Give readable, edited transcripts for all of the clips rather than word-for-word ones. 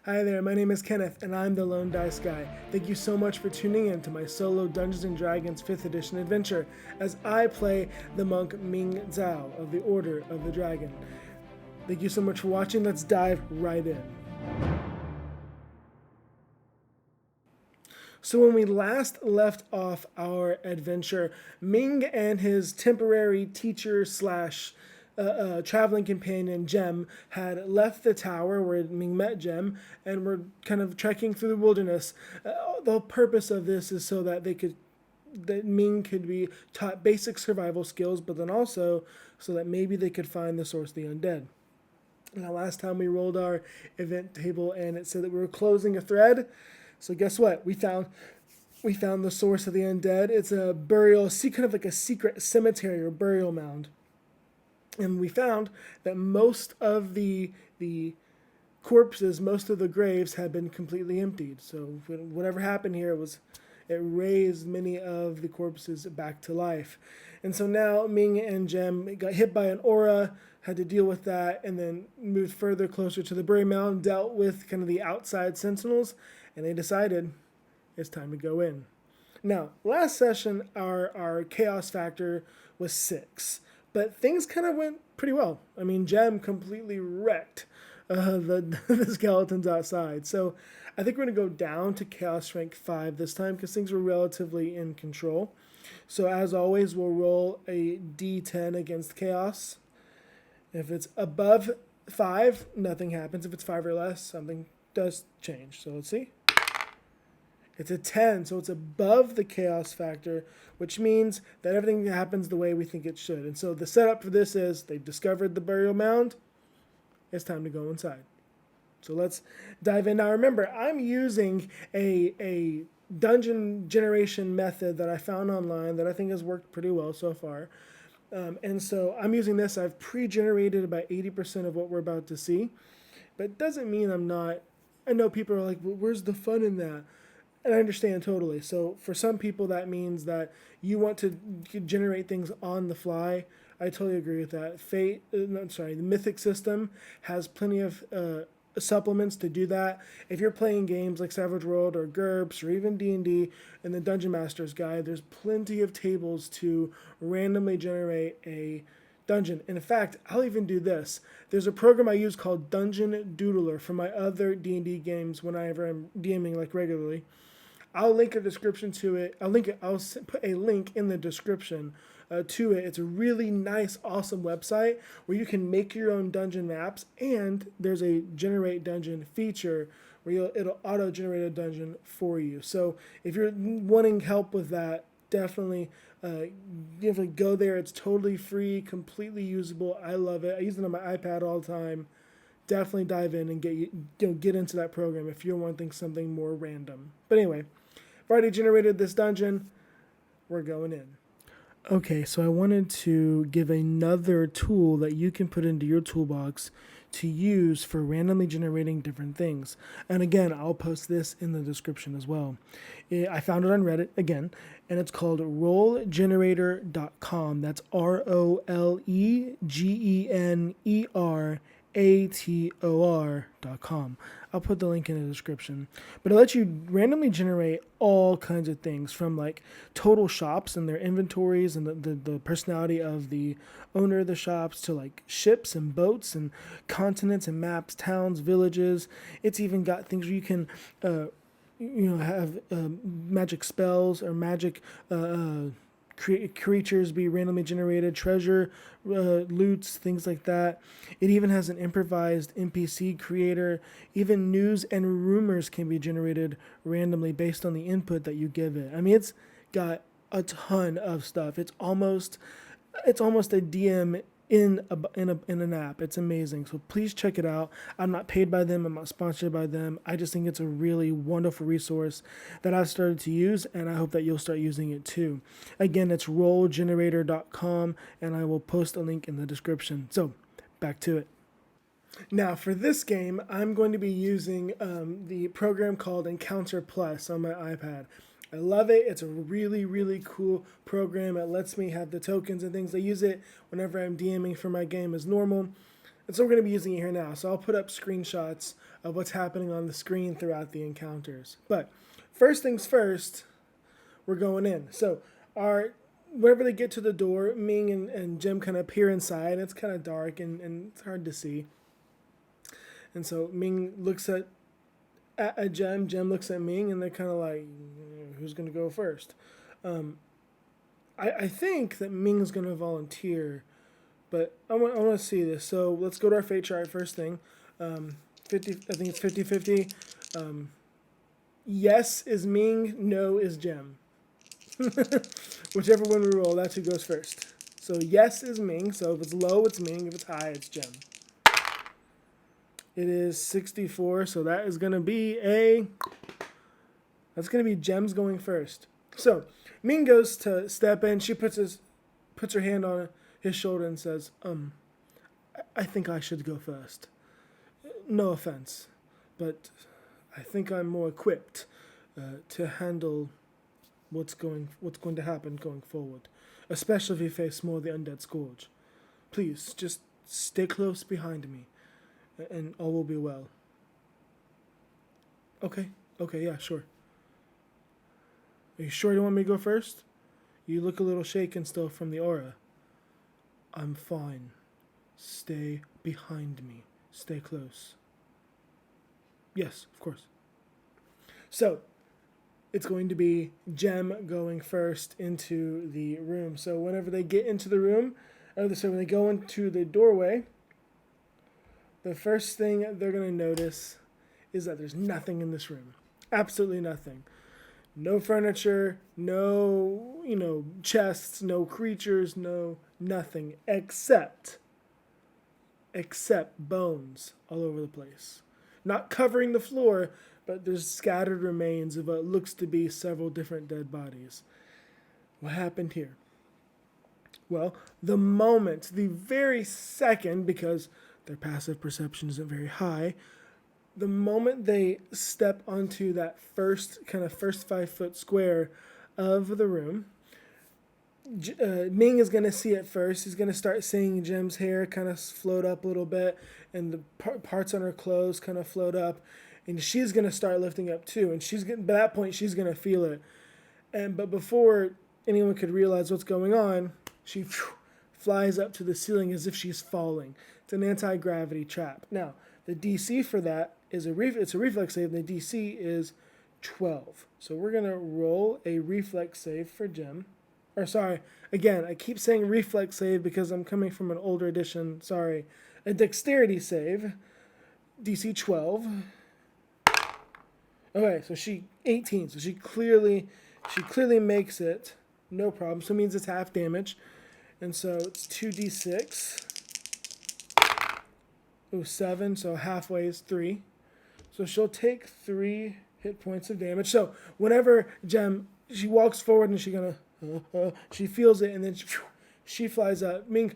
Hi there, my name is Kenneth, and I'm the Lone Dice Guy. Thank you so much for tuning in to my solo Dungeons & Dragons 5th edition adventure as I play the monk Ming Zao of the Order of the Dragon. Thank you so much for watching. Let's dive right in. So when we last left off our adventure, Ming and his temporary teacher slash traveling companion Jem had left the tower where Ming met Jem and were kind of trekking through the wilderness. The purpose of this is so that Ming could be taught basic survival skills, but then also so that maybe they could find the source of the undead. Now, last time we rolled our event table and it said that we were closing a thread. So guess what? We found the source of the undead. It's a burial, kind of like a secret cemetery or burial mound. And we found that most of the corpses, most of the graves had been completely emptied. So whatever happened here it raised many of the corpses back to life. And so now Ming and Jem got hit by an aura, had to deal with that, and then moved further closer to the burial mound, dealt with kind of the outside sentinels, and they decided it's time to go in. Now, last session, our chaos factor was 6. But things kind of went pretty well. I mean, Jem completely wrecked the skeletons outside. So I think we're going to go down to Chaos Strength 5 this time because things were relatively in control. So as always, we'll roll a d10 against Chaos. If it's above 5, nothing happens. If it's 5 or less, something does change. So let's see. It's a 10, so it's above the chaos factor, which means that everything happens the way we think it should. And so the setup for this is they've discovered the burial mound. It's time to go inside. So let's dive in. Now remember, I'm using a dungeon generation method that I found online that I think has worked pretty well so far. And so I'm using this. I've pre-generated about 80% of what we're about to see. But it doesn't mean I'm not. I know people are like, well, where's the fun in that? And I understand totally. So for some people, that means that you want to generate things on the fly. I totally agree with that. The Mythic system has plenty of supplements to do that. If you're playing games like Savage World or GURPS or even D&D in the Dungeon Master's Guide, there's plenty of tables to randomly generate a dungeon. And in fact, I'll even do this. There's a program I use called Dungeon Doodler for my other D&D games whenever I'm DMing like regularly. I'll link a description to it. I'll put a link in the description to it. It's a really nice, awesome website where you can make your own dungeon maps, and there's a generate dungeon feature where it'll auto-generate a dungeon for you. So if you're wanting help with that, definitely go there. It's totally free, completely usable. I love it. I use it on my iPad all the time. Definitely dive in and get into that program if you're wanting something more random. But anyway, I've already generated this dungeon. We're going in. Okay, so I wanted to give another tool that you can put into your toolbox to use for randomly generating different things. And again, I'll post this in the description as well. I found it on Reddit again, and it's called Rolegenerator.com. That's ROLEGENERATOR.com. I'll put the link in the description. But it lets you randomly generate all kinds of things from like total shops and their inventories and the personality of the owner of the shops to like ships and boats and continents and maps, towns, villages. It's even got things where you can have magic spells or magic creatures be randomly generated, treasure, loots, things like that. It even has an improvised NPC creator. Even news and rumors can be generated randomly based on the input that you give it. I mean, it's got a ton of stuff. It's almost a DM in an app. It's amazing. So please check it out. I'm not paid by them. I'm not sponsored by them. I just think it's a really wonderful resource that I've started to use, and I hope that you'll start using it too. Again, it's rolegenerator.com, and I will post a link in the description. So back to it. Now, for this game, I'm going to be using the program called Encounter Plus on my iPad. I love it. It's a really, really cool program. It lets me have the tokens and things. I use it whenever I'm DMing for my game as normal. And so we're going to be using it here now. So I'll put up screenshots of what's happening on the screen throughout the encounters. But first things first, we're going in. So whenever they get to the door, Ming and Jem kind of peer inside. It's kind of dark and it's hard to see. And so Ming looks at Jem. Jem looks at Ming, and they're kind of like, who's going to go first? I think that Ming's going to volunteer, but I want to see this. So let's go to our fate chart first thing. 50. I think it's 50-50. Yes is Ming, no is Jem. Whichever one we roll, that's who goes first. So yes is Ming. So if it's low, it's Ming. If it's high, it's Jem. It is 64. So that is going to be that's going to be Jem's going first. So Ming goes to step in. She puts her hand on his shoulder and says, I think I should go first. No offense, but I think I'm more equipped to handle what's going to happen going forward, especially if we face more of the undead scourge. Please, just stay close behind me, and all will be well. Okay, yeah, sure. Are you sure you want me to go first? You look a little shaken still from the aura. I'm fine. Stay behind me. Stay close. Yes, of course. So, it's going to be Jem going first into the room. So whenever they get into the room, when they go into the doorway, the first thing they're going to notice is that there's nothing in this room. Absolutely nothing. No furniture, no, chests, no creatures, no nothing except bones all over the place. Not covering the floor, but there's scattered remains of what looks to be several different dead bodies. What happened here? Well, the very second, because their passive perception isn't very high, the moment they step onto that first 5-foot square of the room, Ming is going to see it first. He's going to start seeing Jem's hair kind of float up a little bit, and the parts on her clothes kind of float up, and she's going to start lifting up too. And by that point, she's going to feel it. But before anyone could realize what's going on, she flies up to the ceiling as if she's falling. It's an anti-gravity trap. Now, the DC for that is it's a reflex save, and the DC is 12. So we're going to roll a reflex save for Jem. Or sorry, again, I keep saying reflex save because I'm coming from an older edition. Sorry. A dexterity save. DC 12. Okay, so 18. So she clearly makes it. No problem. So it means it's half damage. And so it's 2d6. Oh, 7. So halfway is 3. So she'll take 3 hit points of damage. So whenever Jem, she walks forward and she feels it, and then she flies up. Ming,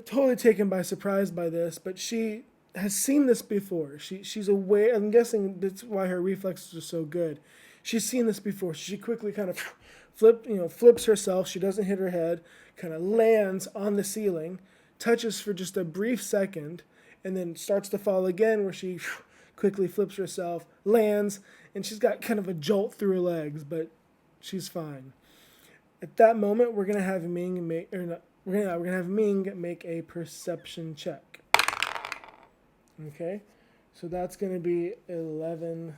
totally taken by surprise by this, but she has seen this before. She's aware. I'm guessing that's why her reflexes are so good. She's seen this before. She quickly kind of flips herself. She doesn't hit her head. Kind of lands on the ceiling, touches for just a brief second, and then starts to fall again, where she quickly flips herself, lands, and she's got kind of a jolt through her legs, but she's fine. At that moment, we're gonna have Ming make a perception check. Okay, so that's gonna be 11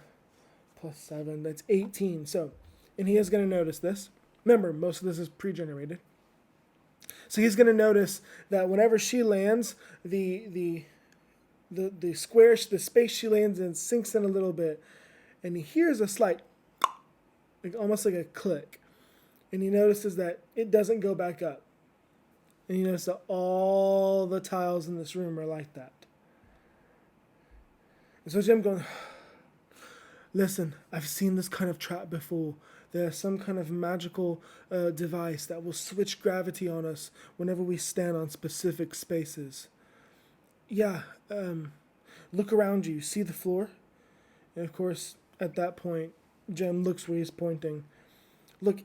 plus 7. That's 18. So, and he is gonna notice this. Remember, most of this is pre-generated. So he's gonna notice that whenever she lands, the space she lands in sinks in a little bit, and he hears a slight, almost like a click. And he notices that it doesn't go back up. And he notices that all the tiles in this room are like that. And so Jem going, listen, I've seen this kind of trap before. There's some kind of magical device that will switch gravity on us whenever we stand on specific spaces. Yeah, look around you. See the floor? And of course, at that point, Jem looks where he's pointing. Look,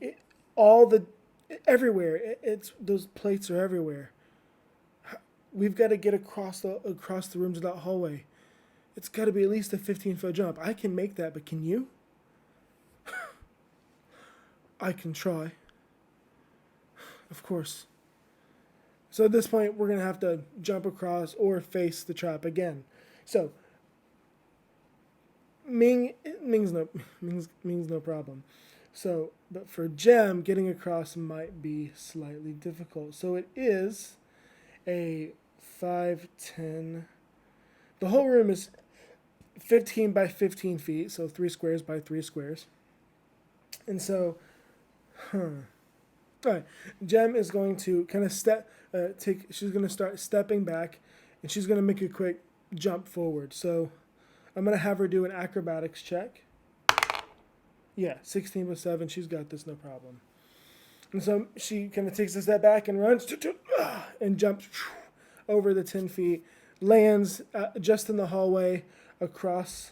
everywhere. It's those plates are everywhere. we've got to get across the rooms of that hallway. It's got to be at least a 15-foot jump. I can make that, but can you? I can try. Of course. So at this point, we're going to have to jump across or face the trap again. So Ming's no problem. So, but for Jem, getting across might be slightly difficult. So it is a 5, 10. The whole room is 15 by 15 feet, so 3 squares by 3 squares. And so, all right, Jem is going to kind of she's going to start stepping back, and she's going to make a quick jump forward. So I'm going to have her do an acrobatics check. Yeah, 16 plus 7, she's got this, no problem. And so she kind of takes a step back and runs and jumps over the 10 feet, lands just in the hallway across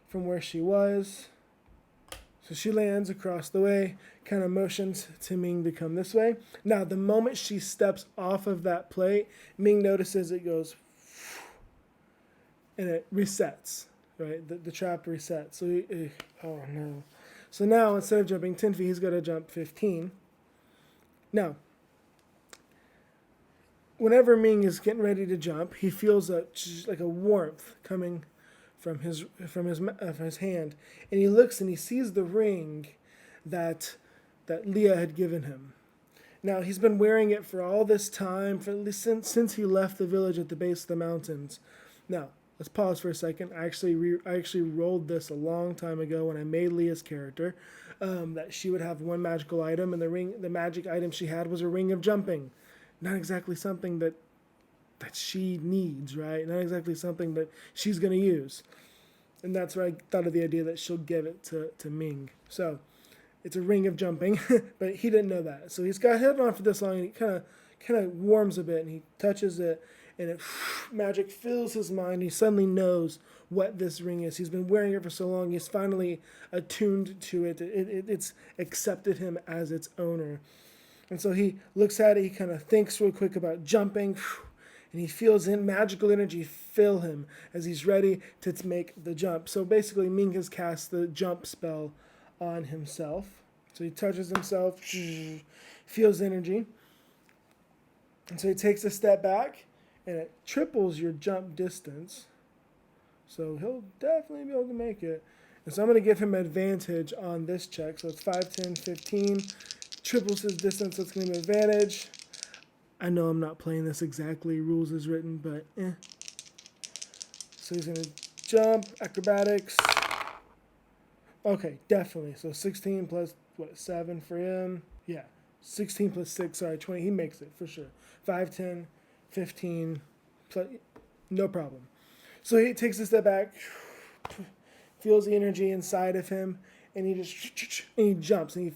from where she was. So she lands across the way, kind of motions to Ming to come this way. Now, the moment she steps off of that plate, Ming notices it goes and it resets, right? The trap resets. So, oh no. So now, instead of jumping 10 feet, he's got to jump 15. Now, whenever Ming is getting ready to jump, he feels like a warmth coming from his hand, and he looks and he sees the ring that Leah had given him. Now, he's been wearing it for all this time, for at least since he left the village at the base of the mountains. Now, let's pause for a second. I actually rolled this a long time ago when I made Leah's character, that she would have one magical item, and the magic item she had was a ring of jumping. Not exactly something that she needs, right? Not exactly something that she's going to use. And that's where I thought of the idea that she'll give it to Ming. So it's a ring of jumping, but he didn't know that. So he's got held on for this long, and he kind of warms a bit, and he touches it, and magic fills his mind. He suddenly knows what this ring is. He's been wearing it for so long. He's finally attuned to it. It's accepted him as its owner. And so he looks at it. He kind of thinks real quick about jumping, and he feels magical energy fill him as he's ready to make the jump. So basically, Ming has cast the jump spell on himself. So he touches himself, feels energy. And so he takes a step back, and it triples your jump distance. So he'll definitely be able to make it. And so I'm going to give him advantage on this check. So it's 5, 10, 15. Triples his distance, so it's going to be an advantage. I know I'm not playing this exactly, rules is written, but So he's going to jump, acrobatics. Okay, definitely. So 16 plus, 7 for him? Yeah, 16 plus 6, sorry, 20. He makes it for sure. 5, 10, 15, plus, no problem. So he takes a step back, feels the energy inside of him, and he jumps, and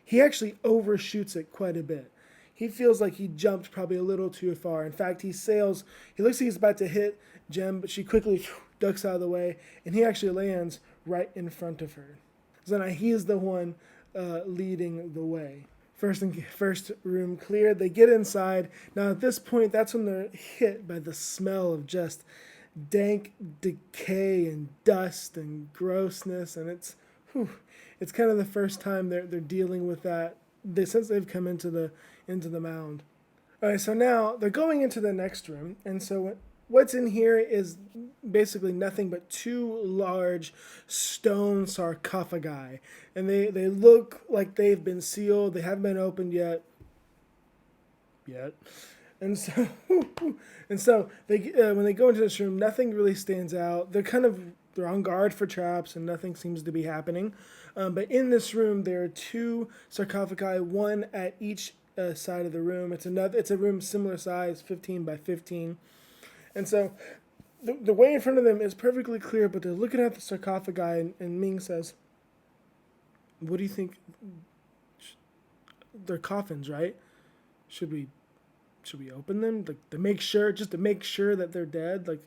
he actually overshoots it quite a bit. He feels like he jumped probably a little too far. In fact, he looks like he's about to hit Jem, but she quickly ducks out of the way, and he actually lands right in front of her. So now he's the one leading the way. First room cleared. They get inside. Now at this point, that's when they're hit by the smell of just dank decay and dust and grossness, and it's kind of the first time they're dealing with that since they've come into the mound. All right, so now they're going into the next room, and so what's in here is basically nothing but 2 large stone sarcophagi, and they look like they've been sealed. They haven't been opened yet. And so they when they go into this room, nothing really stands out. They're on guard for traps, and nothing seems to be happening. But in this room, there are 2 sarcophagi, one at each side of the room. It's a room similar size, 15 by 15. And so the way in front of them is perfectly clear, but they're looking at the sarcophagi, and Ming says, "What do you think? They're coffins, right? Should we open them to make sure that they're dead? Like,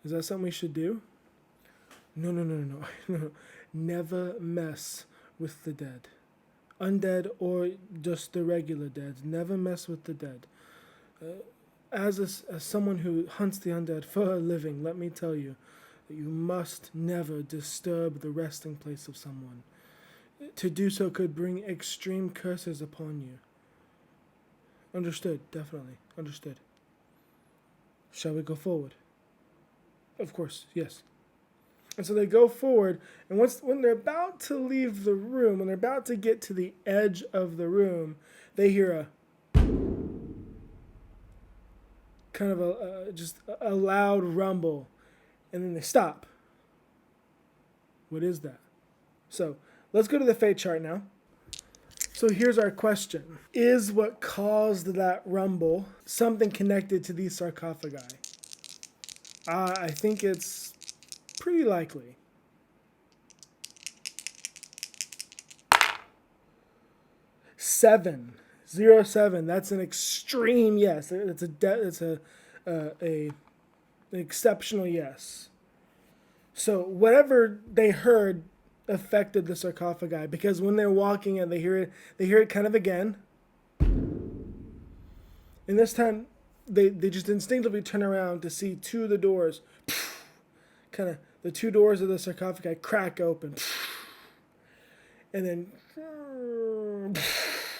is that something we should do?" No. Never mess with the dead. Undead or just the regular dead. Never mess with the dead. as someone who hunts the undead for a living, let me tell you that you must never disturb the resting place of someone. To do so could bring extreme curses upon you. Understood, definitely. Understood. Shall we go forward? Of course, yes. And so they go forward, and when they're about to leave the room, when they're about to get to the edge of the room, they hear a kind of just a loud rumble, and then they stop. What is that? So let's go to the fate chart now. So here's our question. Is what caused that rumble something connected to these sarcophagi? I think it's pretty likely. Seven. 07. That's an extreme yes. It's an exceptional yes. So whatever they heard affected the sarcophagi, because when they're walking and they hear it kind of again. And this time they just instinctively turn around to see two of the doors, kind of the two doors of the sarcophagi crack open. And then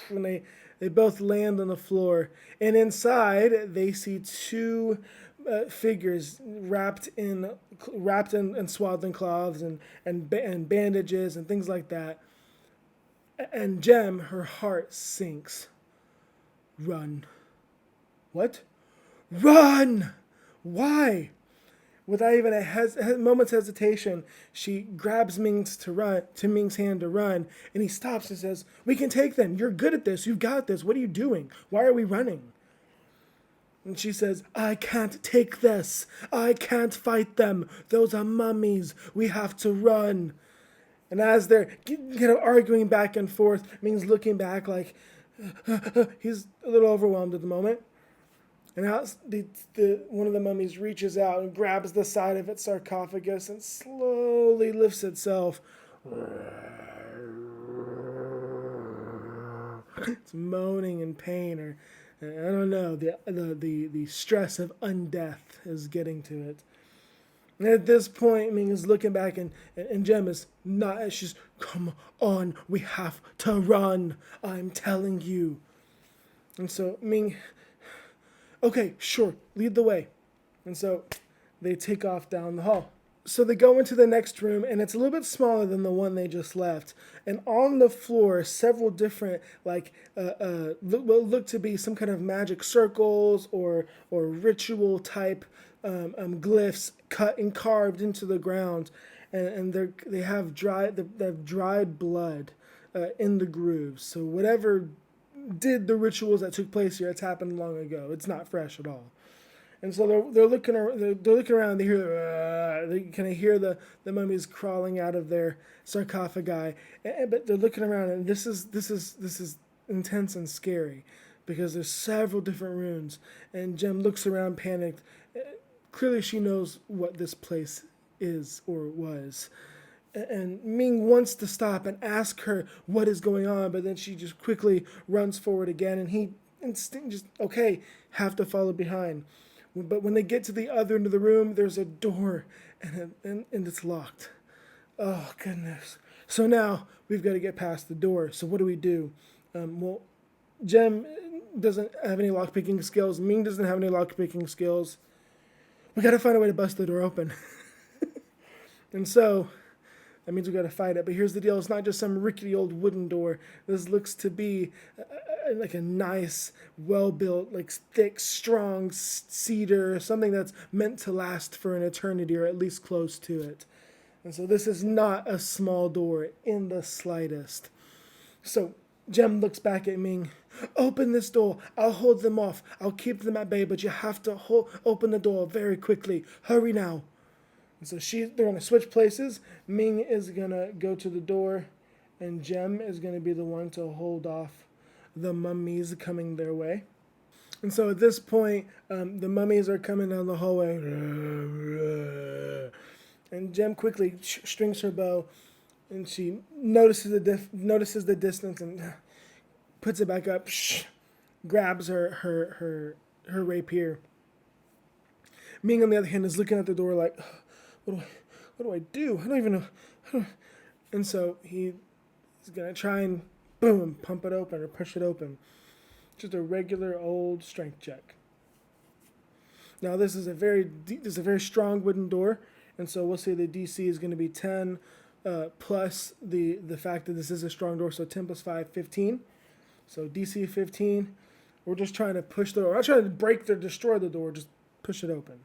when they both land on the floor, and inside they see two figures wrapped in swaddling cloths and bandages and things like that. And Jem, her heart sinks. Run. What? Run! Why? Without even a moment's hesitation, she grabs Ming's hand to run, and he stops and says, "We can take them. You're good at this. You've got this. What are you doing? Why are we running?" And she says, "I can't take this. I can't fight them. Those are mummies. We have to run." And as they're arguing back and forth, Ming's looking back like he's a little overwhelmed at the moment. And out one of the mummies reaches out and grabs the side of its sarcophagus and slowly lifts itself. It's moaning in pain, or I don't know. The stress of undeath is getting to it. And at this point, Ming is looking back, and Jem is not. She's, "Come on, we have to run. I'm telling you." And so Ming, "Okay, sure, lead the way." And so they take off down the hall. So they go into the next room, and it's a little bit smaller than the one they just left. And on the floor, several different, look to be some kind of magic circles or ritual type glyphs cut and carved into the ground, and they have dried blood in the grooves. So whatever did the rituals that took place here, it's happened long ago. It's not fresh at all. And so they're looking around. They kind of hear the mummies crawling out of their sarcophagi, but they're looking around, and this is intense and scary, because there's several different rooms. And Jem looks around, panicked. Clearly, she knows what this place is or was. And Ming wants to stop and ask her what is going on, but then she just quickly runs forward again, and he have to follow behind. But when they get to the other end of the room, there's a door, and it's locked. Oh, goodness. So now we've got to get past the door. So what do we do? Jem doesn't have any lockpicking skills. Ming doesn't have any lockpicking skills. We got to find a way to bust the door open. And so that means we got to fight it. But here's the deal. It's not just some rickety old wooden door. This looks to be like a nice, well-built, like thick, strong cedar, something that's meant to last for an eternity, or at least close to it. And so this is not a small door in the slightest. So Jem looks back at Ming. "Open this door. I'll hold them off. I'll keep them at bay, but you have to open the door very quickly. Hurry now." And so they're going to switch places. Ming is going to go to the door, and Jem is going to be the one to hold off the mummies coming their way. And so at this point, the mummies are coming down the hallway. And Jem quickly strings her bow, and she notices the distance and puts it back up, grabs her her rapier. Ming, on the other hand, is looking at the door like, what do I do? I don't even know. And so he's going to try and, boom, pump it open or push it open. Just a regular old strength check. Now, this is a very strong wooden door, and so we'll say the DC is going to be 10 plus the fact that this is a strong door, so 10 plus 5, 15. So DC 15. We're just trying to push the door. We're not trying to break or destroy the door, just push it open.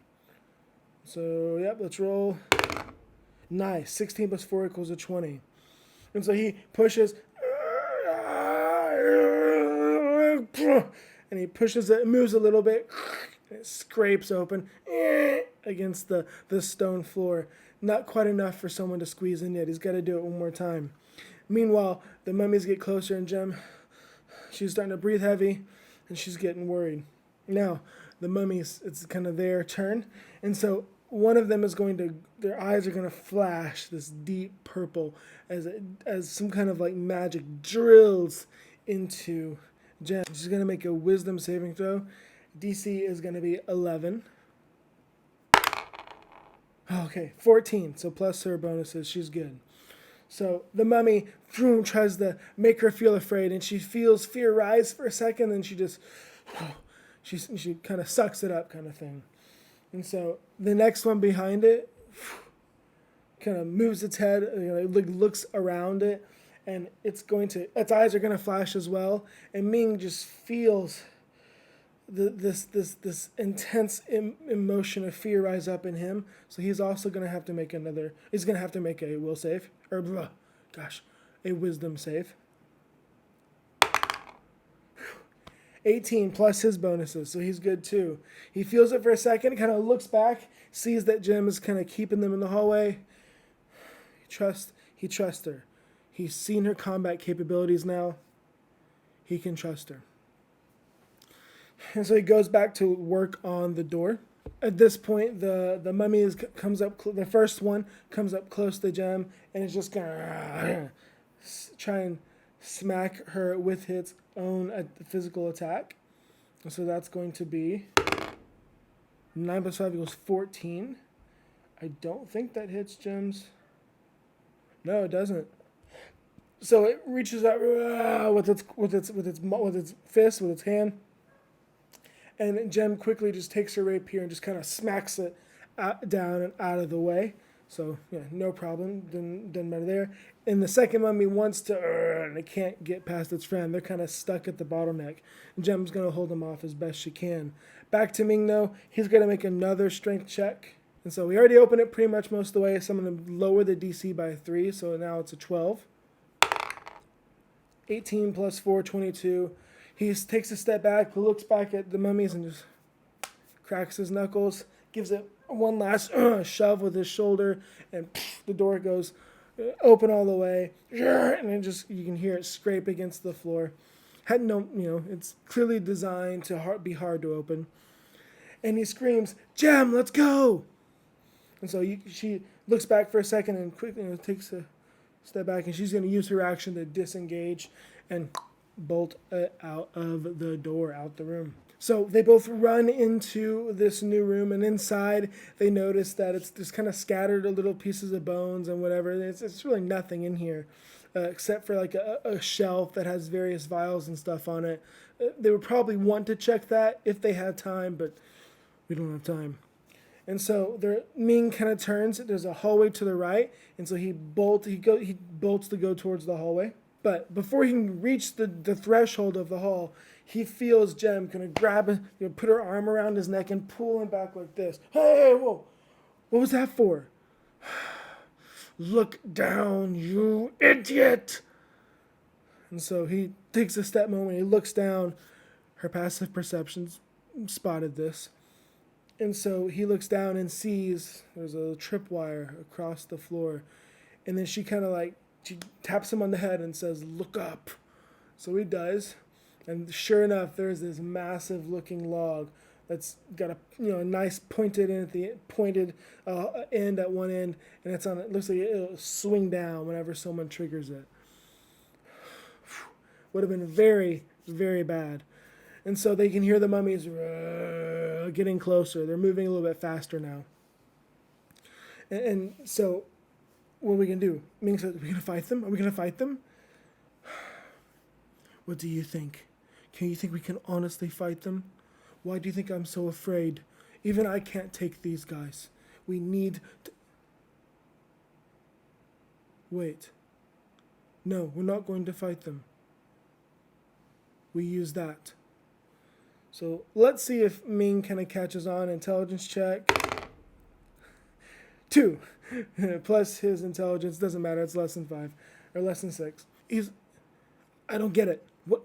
So, yep, let's roll. Nice. 16 plus 4 equals a 20. And so he pushes, and he pushes it, moves a little bit, and it scrapes open against the stone floor. Not quite enough for someone to squeeze in yet. He's got to do it one more time. Meanwhile, the mummies get closer, and Jem, she's starting to breathe heavy, and she's getting worried. Now, the mummies, it's kind of their turn, and so one of them is going to, their eyes are going to flash this deep purple as some kind of like magic drills into Jem. She's going to make a wisdom saving throw. DC is going to be 11. Okay, 14. So plus her bonuses, she's good. So the mummy tries to make her feel afraid, and she feels fear rise for a second, and she just, she kind of sucks it up kind of thing. And so the next one behind it kind of moves its head, it looks around it, and its eyes are going to flash as well. And Ming just feels this intense emotion of fear rise up in him. So he's also going to have to make he's going to have to make a will save, a wisdom save. 18 plus his bonuses, so he's good too. He feels it for a second, kind of looks back, sees that Jem is kind of keeping them in the hallway. He trusts her. He's seen her combat capabilities now. He can trust her. And so he goes back to work on the door. At this point, the mummy comes up. The first one comes up close to Jem, and is just gonna try and smack her with its own physical attack. And so that's going to be 9 plus 5 equals 14. I don't think that hits Jem's. No, it doesn't. So it reaches out with its fist, with its hand, and Jem quickly just takes her rapier and just kind of smacks it down and out of the way. So yeah, no problem. Doesn't matter there. And the second mummy wants to, and it can't get past its friend. They're kind of stuck at the bottleneck. And Jem's going to hold them off as best she can. Back to Ming, though. He's going to make another strength check. And so we already opened it pretty much most of the way. So I'm going to lower the DC by 3. So now it's a 12. 18 plus 4, 22. He takes a step back, looks back at the mummies, and just cracks his knuckles. Gives it one last shove with his shoulder, and the door goes open all the way, and you can hear it scrape against the floor. It's clearly designed to be hard to open. And he screams, "Jem, let's go!" And so she looks back for a second and quickly takes a step back, and she's going to use her action to disengage and bolt out of the door, out the room. So they both run into this new room, and inside they notice that it's just kind of scattered little pieces of bones and whatever. It's really nothing in here except for like a shelf that has various vials and stuff on it. They would probably want to check that if they had time, but we don't have time. And so Ming kind of turns. There's a hallway to the right, and so he bolts to go towards the hallway. But before he can reach the threshold of the hall, he feels Jem kind of grab, put her arm around his neck and pull him back like this. Hey, whoa! What was that for? Look down, you idiot! And so he takes a step moment. He looks down. Her passive perceptions spotted this. And so he looks down and sees there's a tripwire across the floor. And then she kind of she taps him on the head and says, "Look up." So he does. And sure enough, there's this massive looking log that's got a nice pointed end at one end, and it looks like it'll swing down whenever someone triggers it. Would have been very, very bad. And so they can hear the mummies getting closer. They're moving a little bit faster now. And so what are we going to do? Ming says, are we going to fight them? Are we going to fight them? What do you think? Can you think we can honestly fight them? Why do you think I'm so afraid? Even I can't take these guys. We need to... Wait. No, we're not going to fight them. We use that. So let's see if Ming kind of catches on. Intelligence check. 2. Plus his intelligence. Doesn't matter. It's less than 5. Or less than 6. I don't get it. What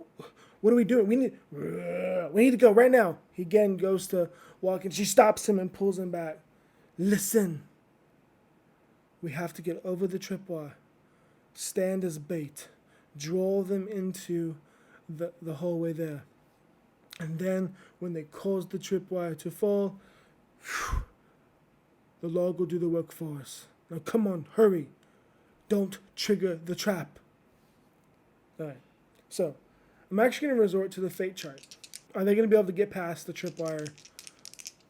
are we doing? We need to go right now. He again goes to walk and she stops him and pulls him back. Listen. We have to get over the tripwire. Stand as bait. Draw them into the hallway there. And then when they cause the tripwire to fall, the log will do the work for us. Now come on, hurry. Don't trigger the trap. Alright. So, I'm actually going to resort to the fate chart. Are they going to be able to get past the tripwire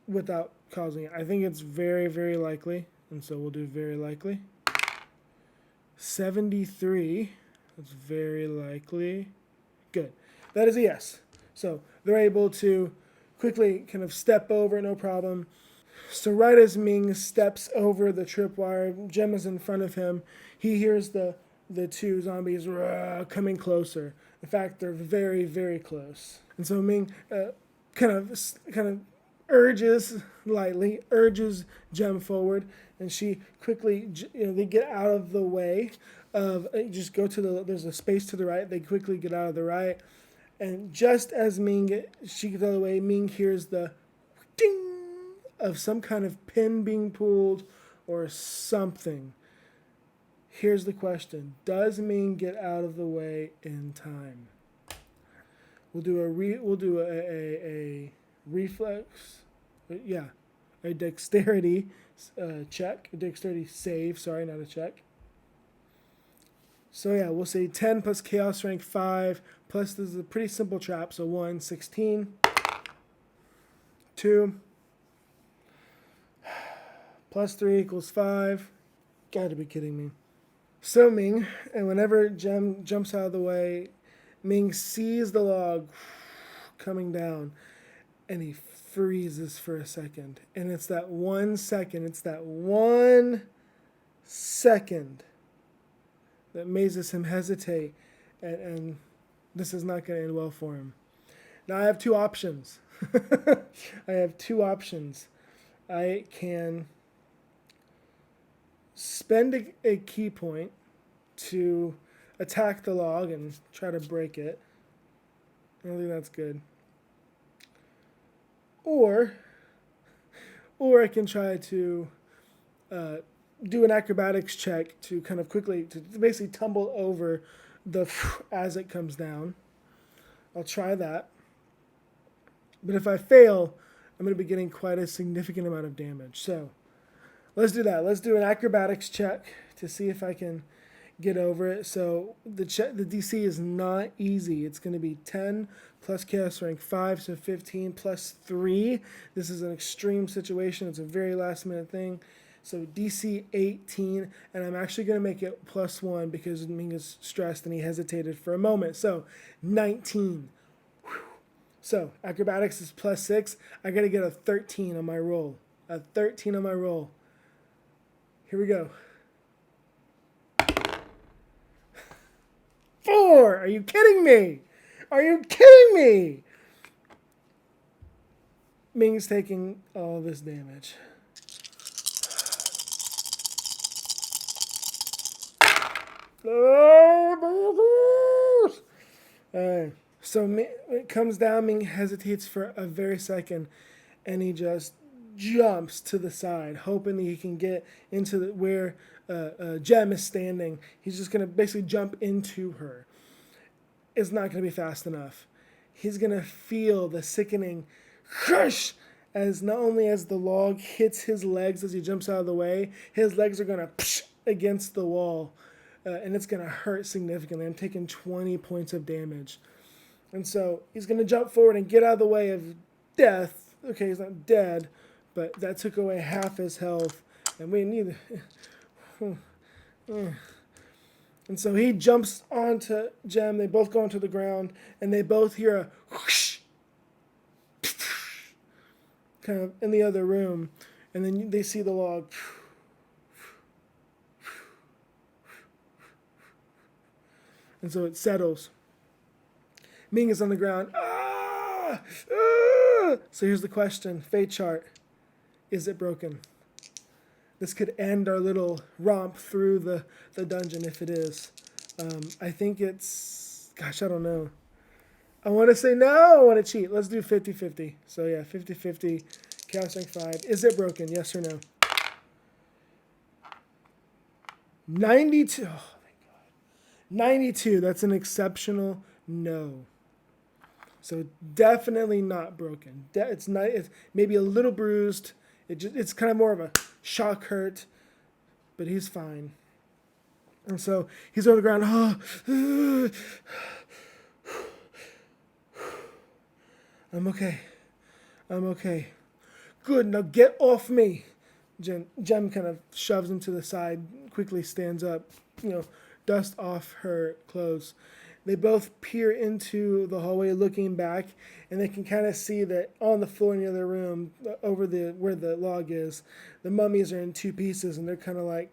without causing it? I think it's very, very likely. And so we'll do very likely. 73. That's very likely. Good. That is a yes. So they're able to quickly kind of step over, no problem. So right as Ming steps over the tripwire, Jem is in front of him. He hears the 2 zombies coming closer. In fact, they're very, very close. And so Ming kind of urges Jem forward, and she quickly, they get out of the way of, just go to there's a space to the right. They quickly get out of the right. And just as she gets out of the way, Ming hears the ding of some kind of pin being pulled or something. Here's the question. Does Ming get out of the way in time? We'll do a reflex. Yeah. A dexterity check. A dexterity save. Sorry, not a check. So yeah, we'll say 10 plus chaos rank 5. Plus this is a pretty simple trap. So 1, 16. 2. Plus 3 equals 5. Gotta be kidding me. So Ming, and whenever Jem jumps out of the way, Ming sees the log coming down, and he freezes for a second. And it's that 1 second, that mazes him hesitate, and this is not going to end well for him. Now I have 2 options. I can spend a key point to attack the log and try to break it. I don't think that's good. Or I can try to do an acrobatics check to kind of quickly, to basically tumble over as it comes down. I'll try that. But if I fail, I'm going to be getting quite a significant amount of damage. So let's do that. Let's do an acrobatics check to see if I can get over it. So the DC is not easy. It's going to be 10 plus chaos rank 5, so 15 plus 3. This is an extreme situation. It's a very last minute thing. So DC 18, and I'm actually going to make it plus 1 because Ming is stressed and he hesitated for a moment. So 19. Whew. So acrobatics is plus 6. I got to get a 13 on my roll. A 13 on my roll. Here we go. 4! Are you kidding me? Are you kidding me? Ming's taking all this damage. Alright. So when it comes down, Ming hesitates for a very second, and he just jumps to the side, hoping that he can get into where Jem is standing. He's just going to basically jump into her. It's not going to be fast enough. He's going to feel the sickening crush as not only as the log hits his legs as he jumps out of the way, his legs are going to against the wall, and it's going to hurt significantly. I'm taking 20 points of damage. And so he's going to jump forward and get out of the way of death. Okay, he's not dead, but that took away half his health. And we need... And so he jumps onto Jem. They both go onto the ground, and they both hear a whoosh, kind of in the other room. And then they see the log. And so it settles. Ming is on the ground. Ah! Ah! So here's the question. Fate chart. Is it broken? This could end our little romp through the dungeon if it is. I think it's... Gosh, I don't know. I want to say no. I want to cheat. Let's do 50-50. So yeah, 50-50. Chaos Strength 5. Is it broken? Yes or no? 92. Oh, thank God. 92. That's an exceptional no. So definitely not broken. It's not. It's maybe a little bruised. It's kind of more of a shock hurt, but he's fine. And so he's on the ground. Oh, I'm okay. I'm okay. Good. Now get off me. Jem kind of shoves him to the side, quickly stands up, dust off her clothes. They both peer into the hallway looking back, and they can kind of see that on the floor in the other room, over where the log is, the mummies are in two pieces, and they're kind of like,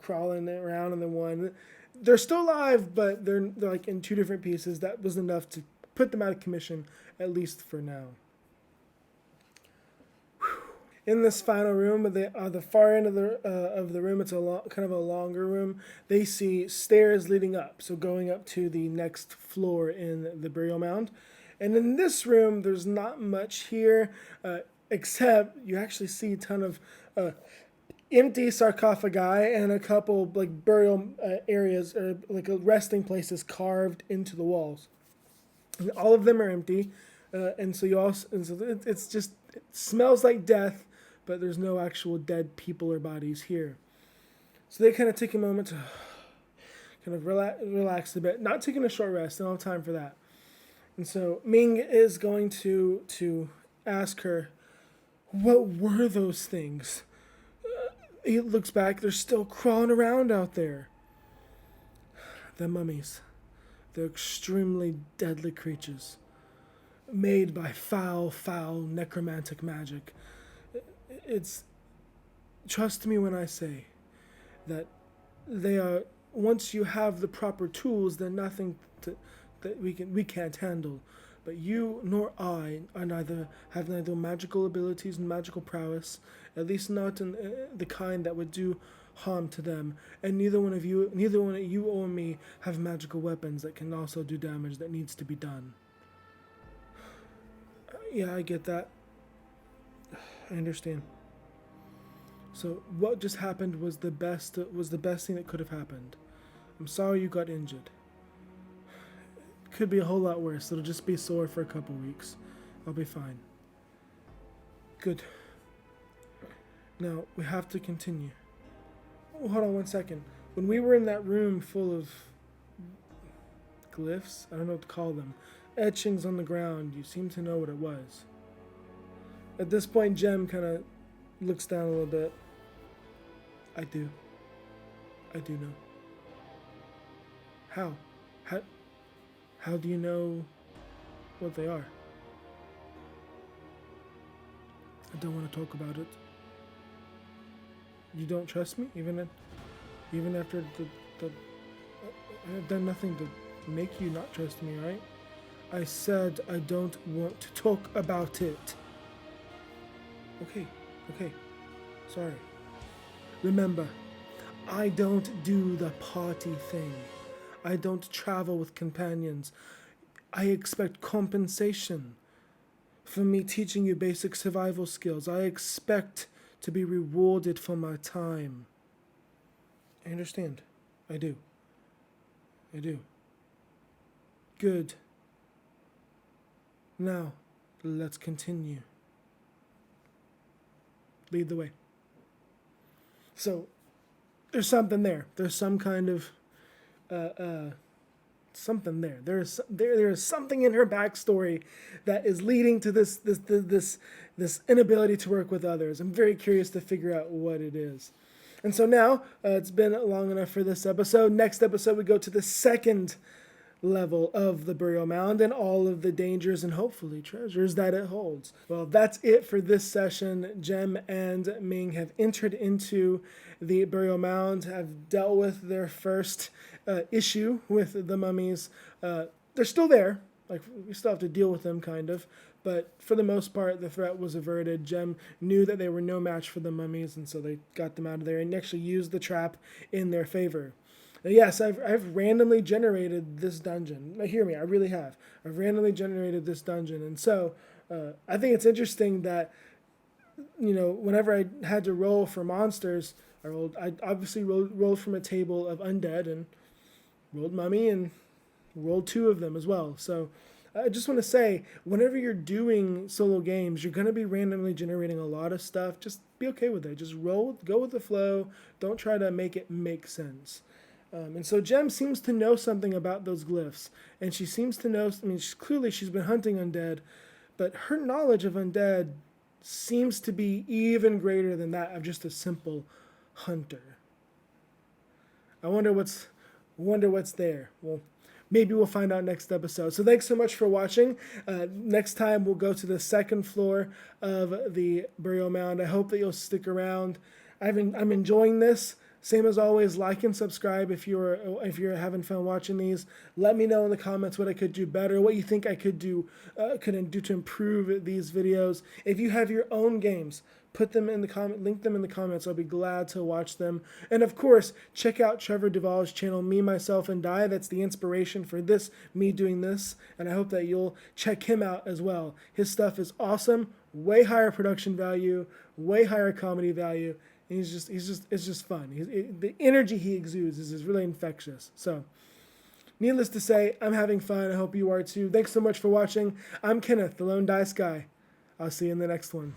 crawling around in the one. They're still alive, but they're like in two different pieces. That was enough to put them out of commission, at least for now. In this final room, the far end of the room, it's kind of a longer room. They see stairs leading up, so going up to the next floor in the burial mound. And in this room, there's not much here, except you actually see a ton of empty sarcophagi and a couple like burial areas or like resting places carved into the walls. And all of them are empty, and so it smells like death. But there's no actual dead people or bodies here. So they kind of take a moment to kind of relax a bit. Not taking a short rest. They don't have time for that. And so Ming is going to ask her, what were those things? He looks back. They're still crawling around out there. The mummies. They're extremely deadly creatures. Made by foul necromantic magic. Trust me when I say that they are, once you have the proper tools, they're nothing that we can't handle. But you nor I have neither magical abilities and magical prowess, at least not in the kind that would do harm to them. And neither one of you or me have magical weapons that can also do damage that needs to be done. Yeah, I get that. I understand. So what just happened was the best thing that could have happened. I'm sorry you got injured. Could be a whole lot worse. It'll just be sore for a couple weeks. I'll be fine. Good. Now we have to continue. Oh, hold on one second. When we were in that room full of glyphs, I don't know what to call them, etchings on the ground, you seem to know what it was. At this point, Jem kind of looks down a little bit. I do know. How do you know what they are? I don't want to talk about it. You don't trust me, even after I've done nothing to make you not trust me, right? I said I don't want to talk about it. Okay. Sorry. Remember, I don't do the party thing. I don't travel with companions. I expect compensation for me teaching you basic survival skills. I expect to be rewarded for my time. I understand. I do. Good. Now, let's continue. Lead the way. So, there's something there. There's some kind of something there. There is something in her backstory that is leading to this inability to work with others. I'm very curious to figure out what it is. And so now it's been long enough for this episode. Next episode, we go to the second level of the burial mound and all of the dangers and hopefully treasures that it holds. Well, that's it for this session. Jem and Ming have entered into the burial mound, have dealt with their first issue with the mummies. They're still there. Like, we still have to deal with them, kind of. But for the most part, the threat was averted. Jem knew that they were no match for the mummies, and so they got them out of there and actually used the trap in their favor. Now, yes, I've randomly generated this dungeon. Now, hear me, I really have. I've randomly generated this dungeon. And so I think it's interesting that, whenever I had to roll for monsters, I obviously rolled from a table of undead and rolled mummy and rolled 2 of them as well. So I just want to say, whenever you're doing solo games, you're going to be randomly generating a lot of stuff. Just be okay with it. Just roll, go with the flow. Don't try to make it make sense. And so Jem seems to know something about those glyphs. And she seems to know, clearly she's been hunting undead, but her knowledge of undead seems to be even greater than that of just a simple hunter. I wonder what's there. Well, maybe we'll find out next episode. So thanks so much for watching. Next time we'll go to the second floor of the burial mound. I hope that you'll stick around. I'm enjoying this. Same as always, like and subscribe if you're having fun watching these. Let me know in the comments what I could do better, what you think I could do to improve these videos. If you have your own games, put them in the link them in the comments. I'll be glad to watch them. And of course, check out Trevor Duvall's channel, Me, Myself, and Die. That's the inspiration for me doing this. And I hope that you'll check him out as well. His stuff is awesome, way higher production value, way higher comedy value. And it's just fun. The energy he exudes is really infectious. So, needless to say, I'm having fun. I hope you are too. Thanks so much for watching. I'm Kenneth, the Lone Dice Guy. I'll see you in the next one.